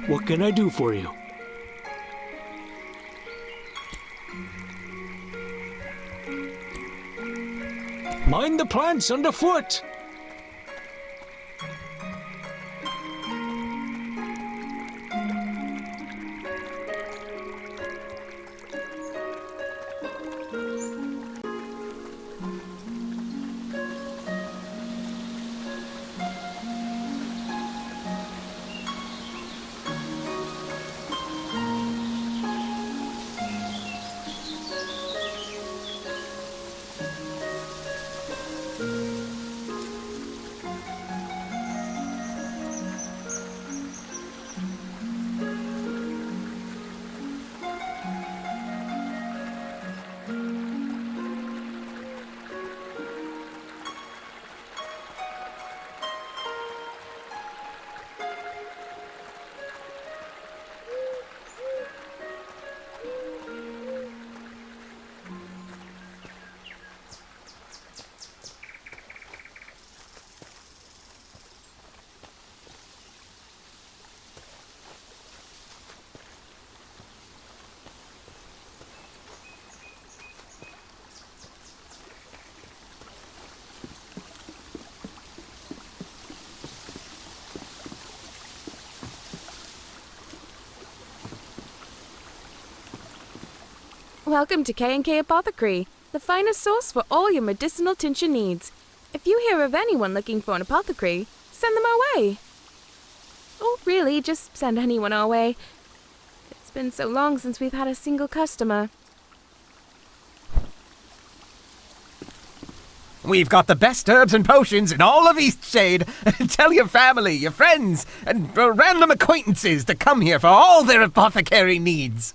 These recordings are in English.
What can I do for you? Mind the plants underfoot! Welcome to K&K Apothecary, the finest source for all your medicinal tincture needs. If you hear of anyone looking for an apothecary, send them our way. Or really, just send anyone our way. It's been so long since we've had a single customer. We've got the best herbs and potions in all of Eastshade. Tell your family, your friends, and random acquaintances to come here for all their apothecary needs.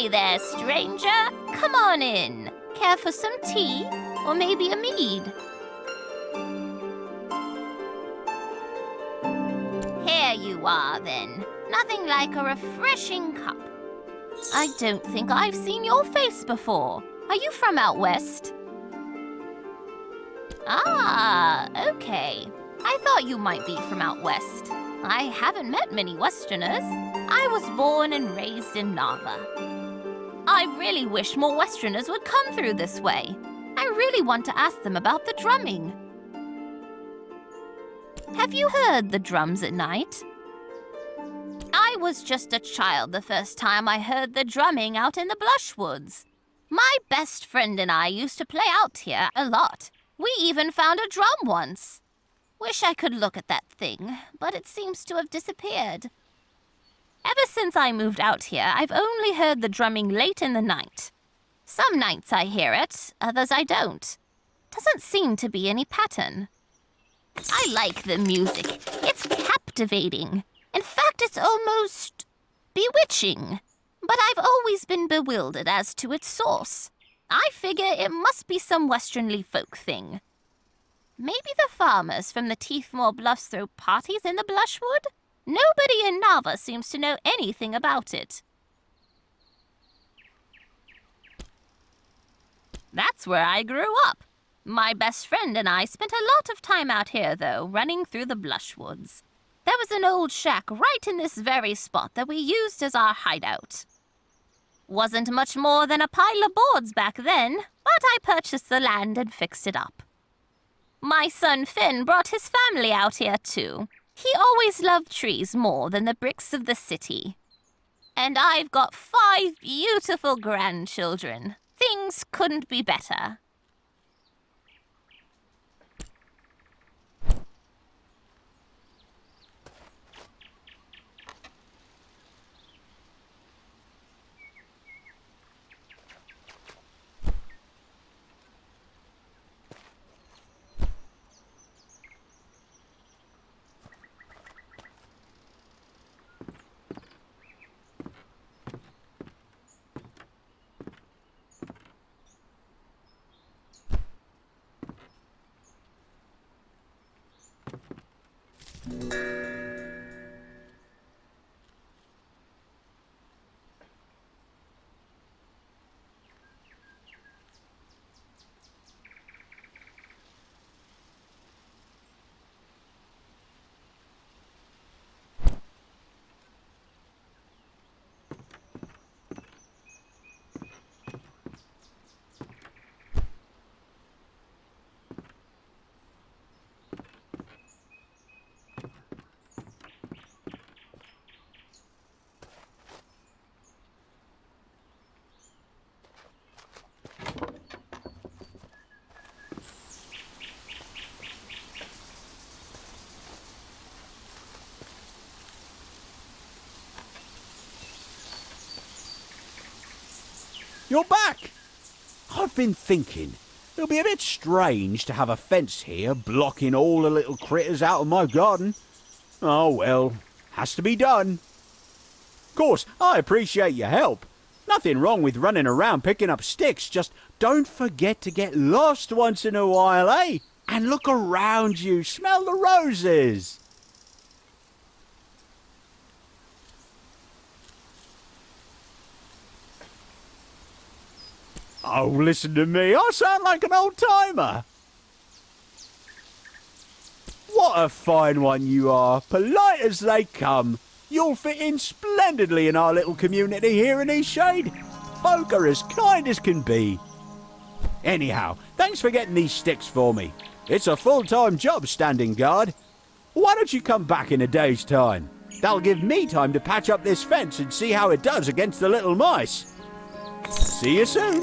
Hey there, stranger. Come on in. Care for some tea? Or maybe a mead? Here you are, then. Nothing like a refreshing cup. I don't think I've seen your face before. Are you from out west? Ah, okay. I thought you might be from out west. I haven't met many Westerners. I was born and raised in Nava. I really wish more Westerners would come through this way. I really want to ask them about the drumming. Have you heard the drums at night? I was just a child the first time I heard the drumming out in the Blushwoods. My best friend and I used to play out here a lot. We even found a drum once. Wish I could look at that thing, but it seems to have disappeared. Ever since I moved out here, I've only heard the drumming late in the night. Some nights I hear it, others I don't. Doesn't seem to be any pattern. I like the music. It's captivating. In fact, it's almost bewitching. But I've always been bewildered as to its source. I figure it must be some Westernly folk thing. Maybe the farmers from the Teethmore Bluffs throw parties in the Blushwood? Nobody in Nava seems to know anything about it. That's where I grew up. My best friend and I spent a lot of time out here, though, running through the Blushwoods. There was an old shack right in this very spot that we used as our hideout. Wasn't much more than a pile of boards back then, but I purchased the land and fixed it up. My son Finn brought his family out here, too. He always loved trees more than the bricks of the city. And I've got 5 beautiful grandchildren. Things couldn't be better. You're back! I've been thinking, it'll be a bit strange to have a fence here blocking all the little critters out of my garden. Oh well, has to be done. Of course, I appreciate your help. Nothing wrong with running around picking up sticks, just don't forget to get lost once in a while, eh? And look around you, smell the roses. Oh, listen to me, I sound like an old-timer. What a fine one you are, polite as they come. You'll fit in splendidly in our little community here in Eastshade. Folk are as kind as can be. Anyhow, thanks for getting these sticks for me. It's a full-time job standing guard. Why don't you come back in a day's time? That'll give me time to patch up this fence and see how it does against the little mice. See you soon.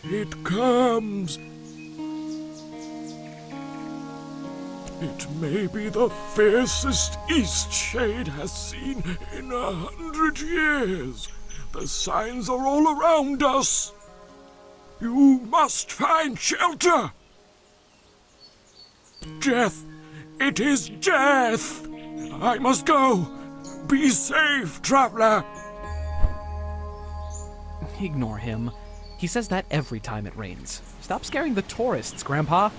It comes. It may be the fiercest Eastshade has seen in 100 years. The signs are all around us. You must find shelter. Death! It is death! I must go. Be safe, traveler. Ignore him. He says that every time it rains. Stop scaring the tourists, Grandpa.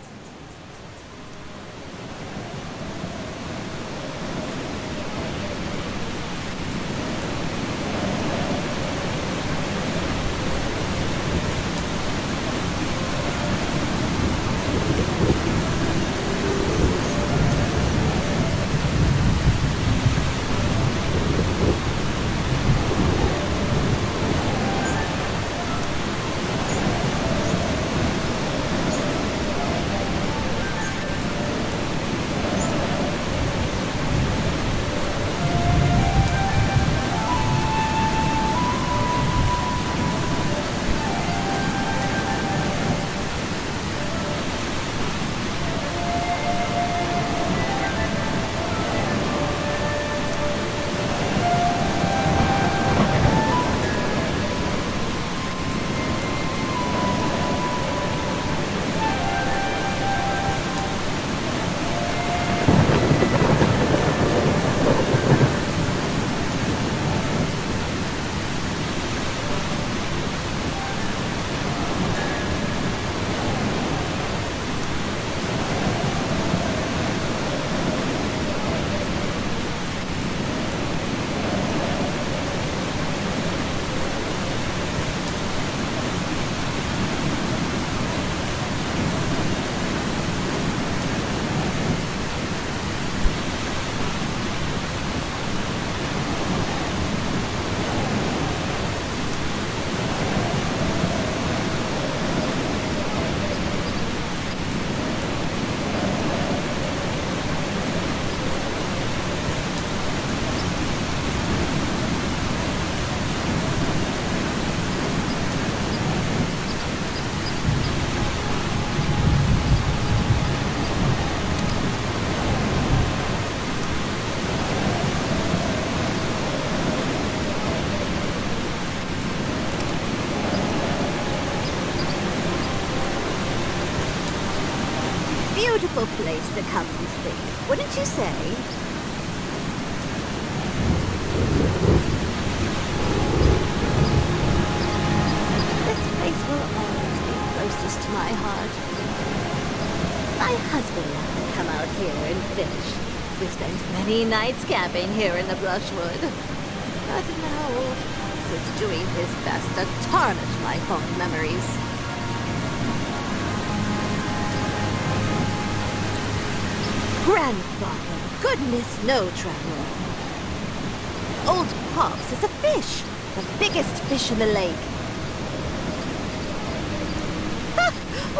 Beautiful place to come and think, wouldn't you say? This place will always be closest to my heart. My husband loved to come out here and fish. We spent many nights camping here in the brushwood. But now old Pops is doing his best to tarnish my fond memories. Grandfather, goodness no, Traveler. Old Pops is a fish, the biggest fish in the lake. Ha!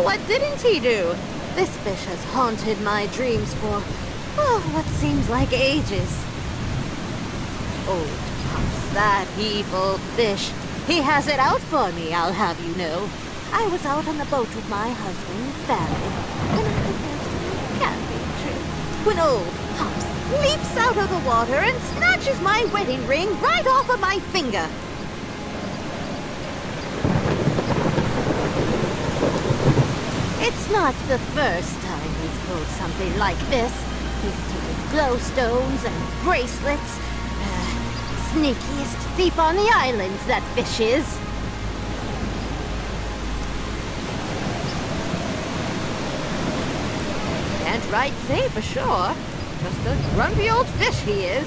What didn't he do? This fish has haunted my dreams for, what seems like ages. Old Pops, that evil fish. He has it out for me, I'll have you know. I was out on the boat with my husband and family, and I was a camping trip, when old Pops leaps out of the water and snatches my wedding ring right off of my finger. It's not the first time he's pulled something like this. He's taken glowstones and bracelets. Sneakiest thief on the islands, that fish is. Can't right say for sure. Just a grumpy old fish he is.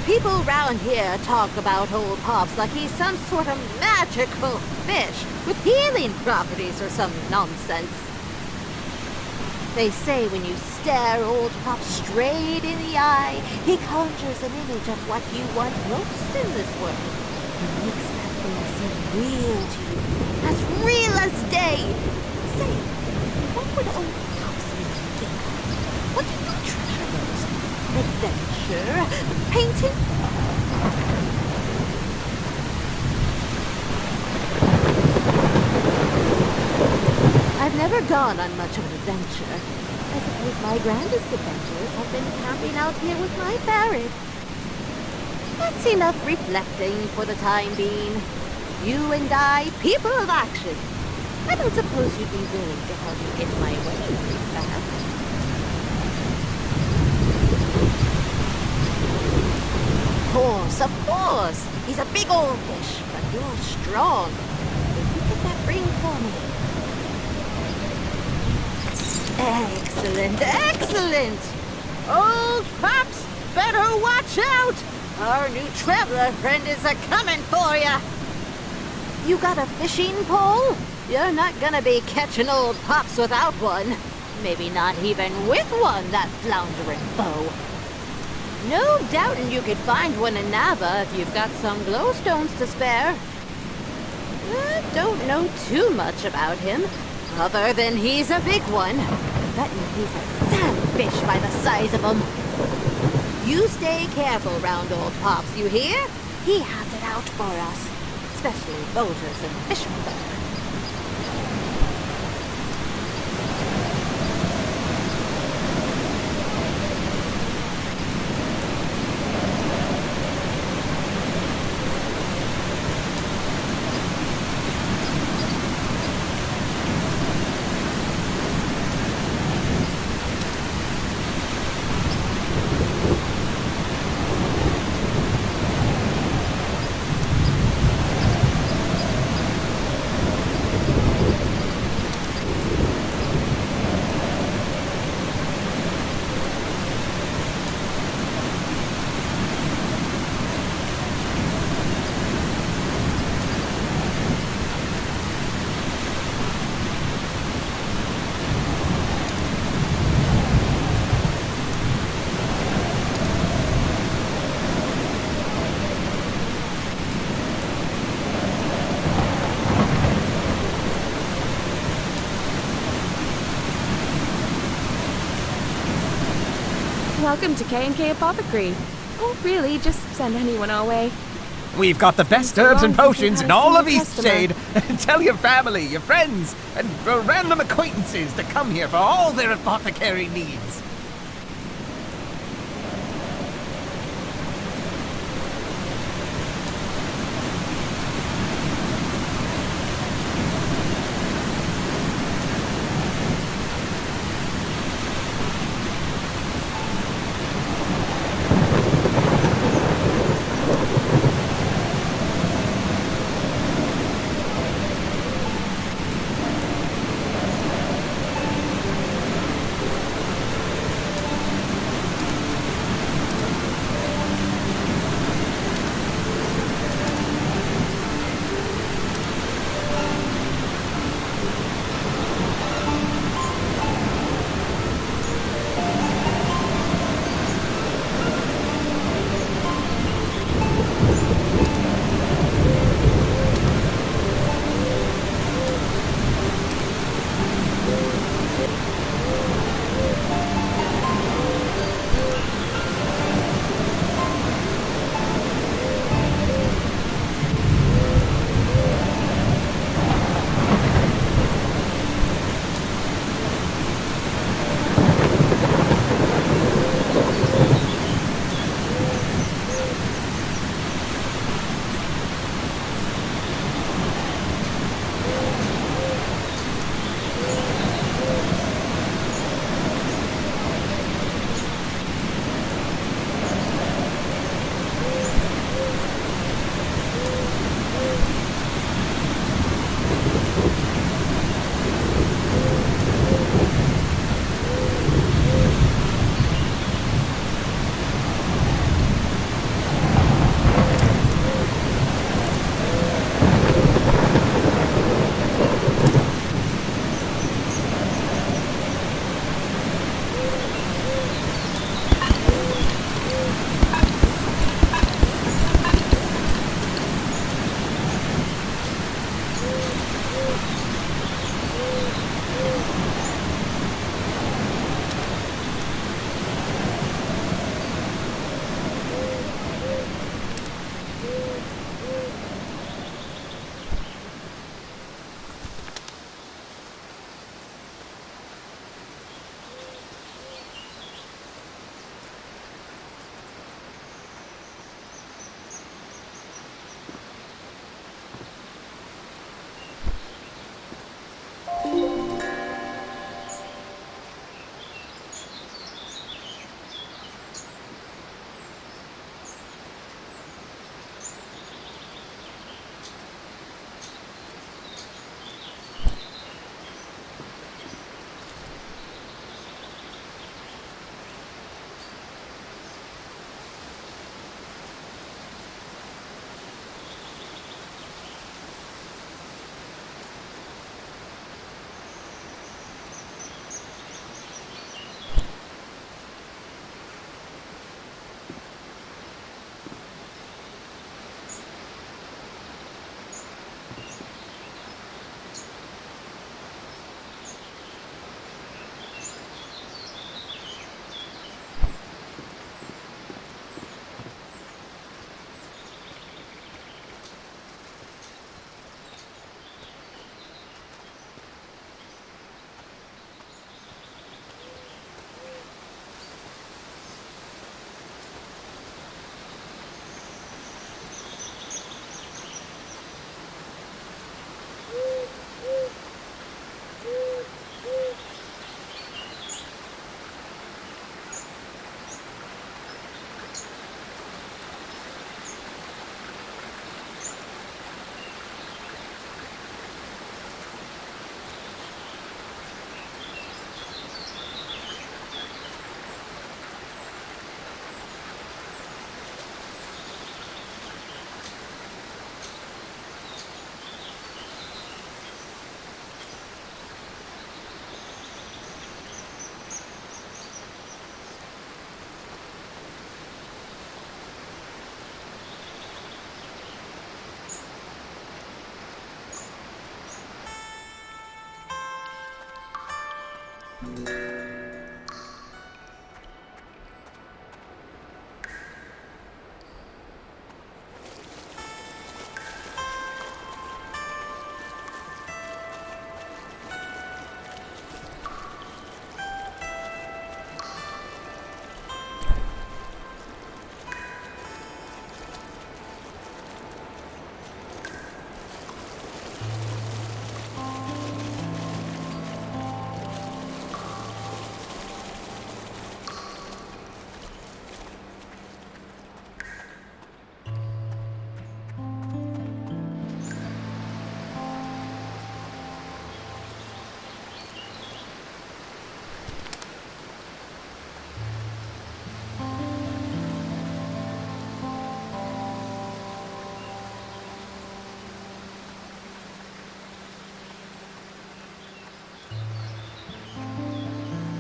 People round here talk about old Pops like he's some sort of magical fish with healing properties or some nonsense. They say when you stare old Pops straight in the eye, he conjures an image of what you want most in this world. He makes that thing seem real to you, as real as day. Say, what would old Pops make you think of? What do you treasure most? Adventure? Painting? never gone on much of an adventure. I suppose my grandest adventures have been camping out here with my ferret. That's enough reflecting for the time being. You and I, people of action. I don't suppose you'd be willing to help me get my way back. Of course. He's a big old fish, but you're strong. If you get that ring for me. Excellent, excellent! Old Pops, better watch out! Our new traveler friend is a-coming for ya! You got a fishing pole? You're not gonna be catching Old Pops without one. Maybe not even with one, that floundering foe. No doubting you could find one in Nava if you've got some glowstones to spare. I don't know too much about him, other than he's a big one. Betting he's a sandfish by the size of him. You stay careful round Old Pops, you hear? He has it out for us, especially boaters and fisherfolk. Welcome to K&K Apothecary. Or really, just send anyone our way. We've got the best so herbs long and since we've potions had in a all of single customer. Eastshade. Tell your family, your friends, and random acquaintances to come here for all their apothecary needs.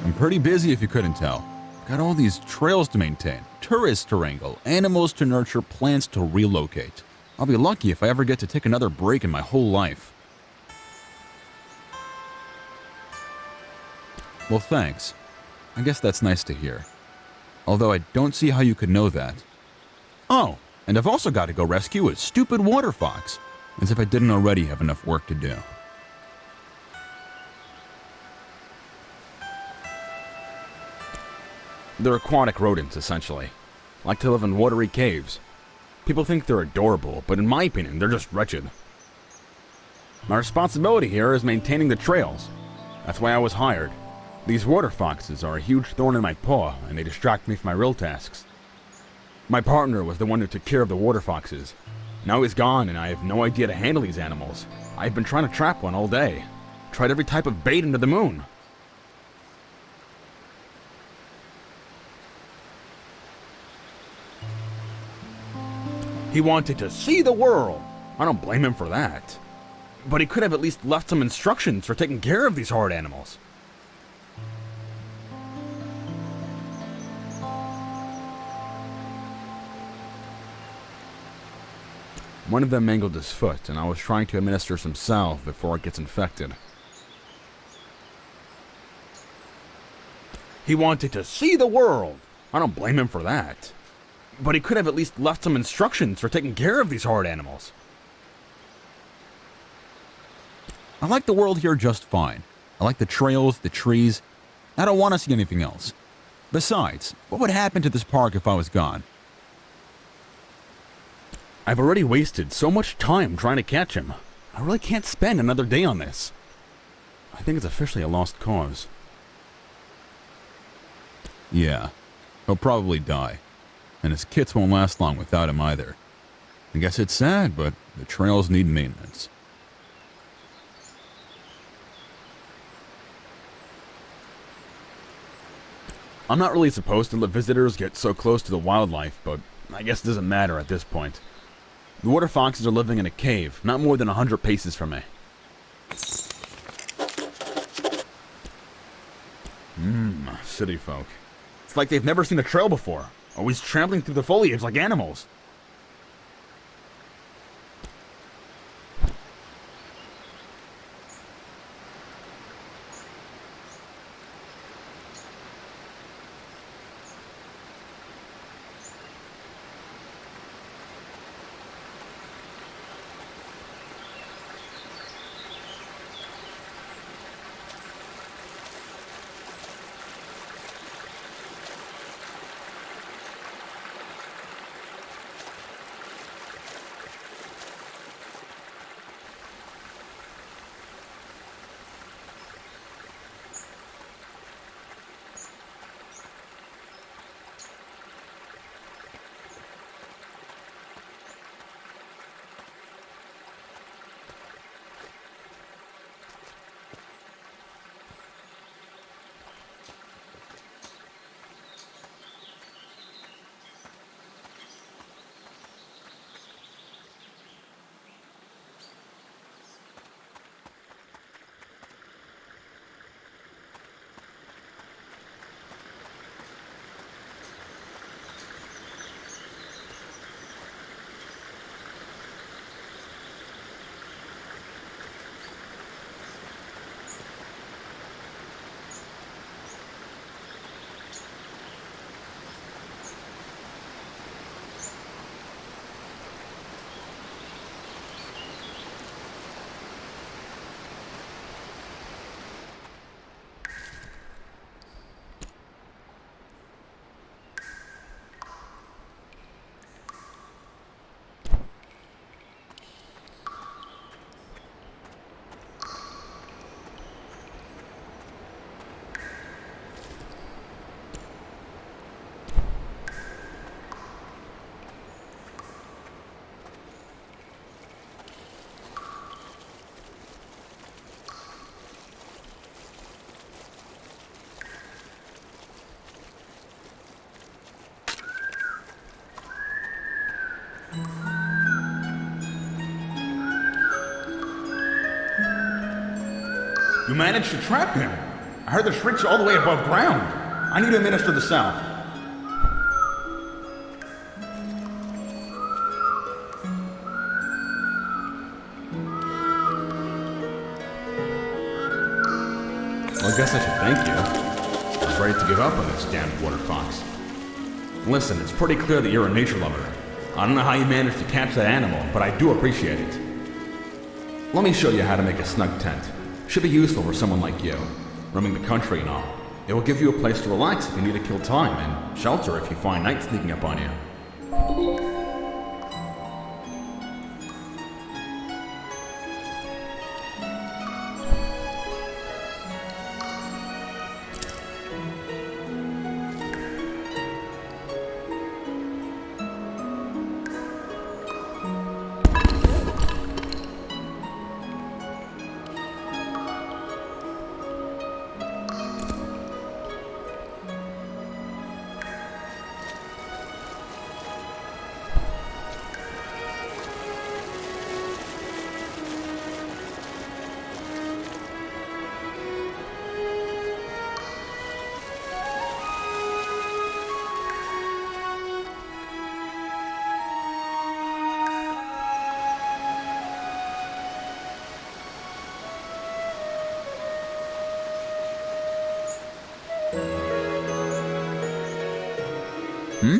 I'm pretty busy if you couldn't tell. Got all these trails to maintain, tourists to wrangle, animals to nurture, plants to relocate. I'll be lucky if I ever get to take another break in my whole life. Well, thanks. I guess that's nice to hear. Although I don't see how you could know that. Oh, and I've also got to go rescue a stupid waterfox. As if I didn't already have enough work to do. They're aquatic rodents, essentially. Like to live in watery caves. People think they're adorable, but in my opinion, they're just wretched. My responsibility here is maintaining the trails. That's why I was hired. These water foxes are a huge thorn in my paw, and they distract me from my real tasks. My partner was the one who took care of the water foxes. Now he's gone, and I have no idea to handle these animals. I've been trying to trap one all day. Tried every type of bait under the moon. He wanted to see the world. I don't blame him for that. But he could have at least left some instructions for taking care of these hard animals. One of them mangled his foot, and I was trying to administer some salve before it gets infected. He wanted to see the world. I don't blame him for that. But he could have at least left some instructions for taking care of these hard animals. I like the world here just fine. I like the trails, the trees. I don't want to see anything else. Besides, what would happen to this park if I was gone? I've already wasted so much time trying to catch him. I really can't spend another day on this. I think it's officially a lost cause. Yeah, he'll probably die. And his kits won't last long without him either. I guess it's sad, but the trails need maintenance. I'm not really supposed to let visitors get so close to the wildlife, but I guess it doesn't matter at this point. The water foxes are living in a cave, not more than 100 paces from me. City folk. It's like they've never seen a trail before, always trampling through the foliage like animals. You managed to trap him. I heard the shrieks all the way above ground. I need to administer the salve. Well, I guess I should thank you. I was ready to give up on this damned waterfox. Listen, it's pretty clear that you're a nature lover. I don't know how you managed to catch that animal, but I do appreciate it. Let me show you how to make a snug tent. Should be useful for someone like you, roaming the country and all. It will give you a place to relax if you need to kill time, and shelter if you find night sneaking up on you. Hmm?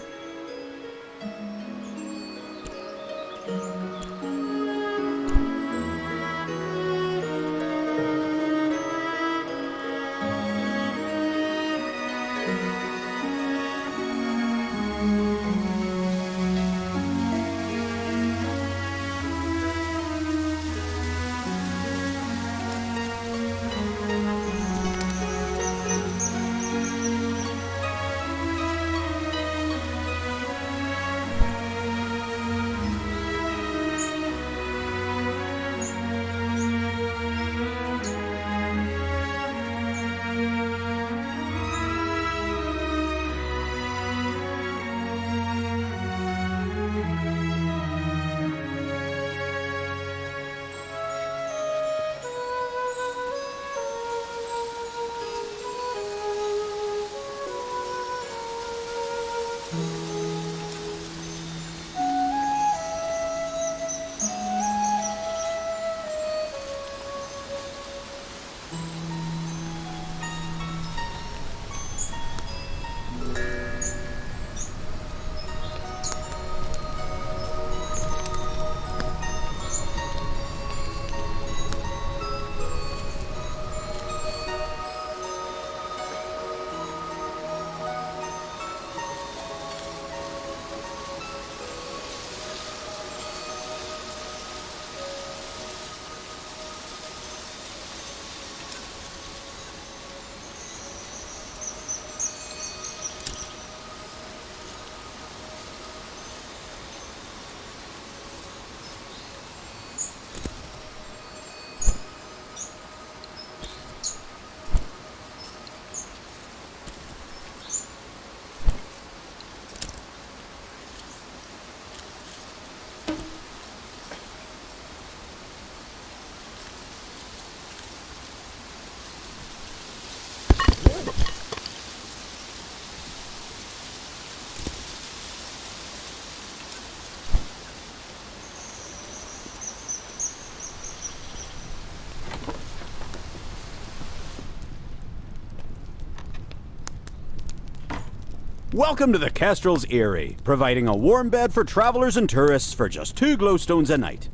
Welcome to the Kestrel's Eyrie, providing a warm bed for travelers and tourists for just 2 glowstones a night.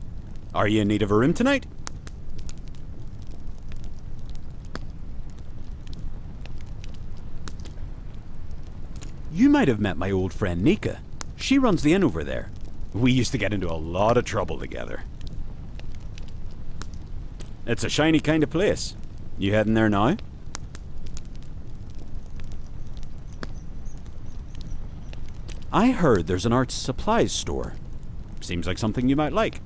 Are you in need of a room tonight? You might have met my old friend Nika. She runs the inn over there. We used to get into a lot of trouble together. It's a shiny kind of place. You heading there now? I heard there's an arts supplies store. Seems like something you might like.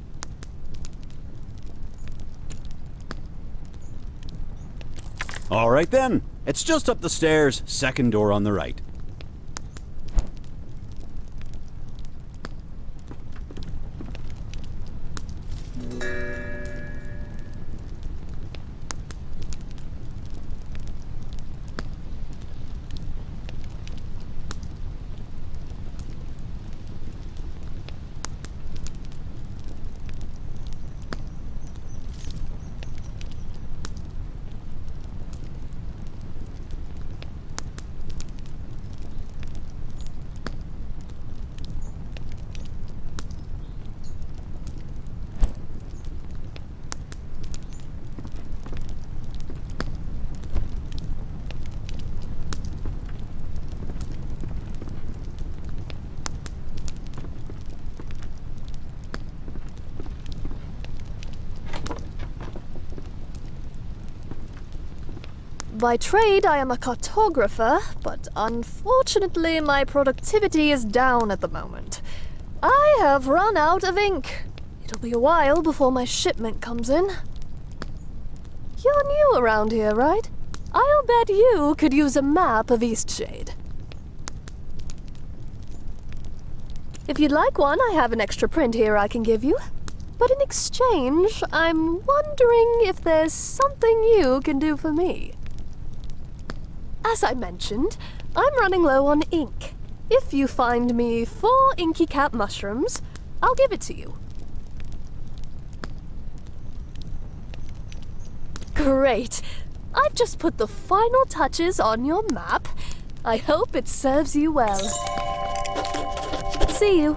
All right then. It's just up the stairs, second door on the right. By trade, I am a cartographer, but unfortunately my productivity is down at the moment. I have run out of ink. It'll be a while before my shipment comes in. You're new around here, right? I'll bet you could use a map of Eastshade. If you'd like one, I have an extra print here I can give you. But in exchange, I'm wondering if there's something you can do for me. As I mentioned, I'm running low on ink. If you find me 4 inky cap mushrooms, I'll give it to you. Great! I've just put the final touches on your map. I hope it serves you well. See you.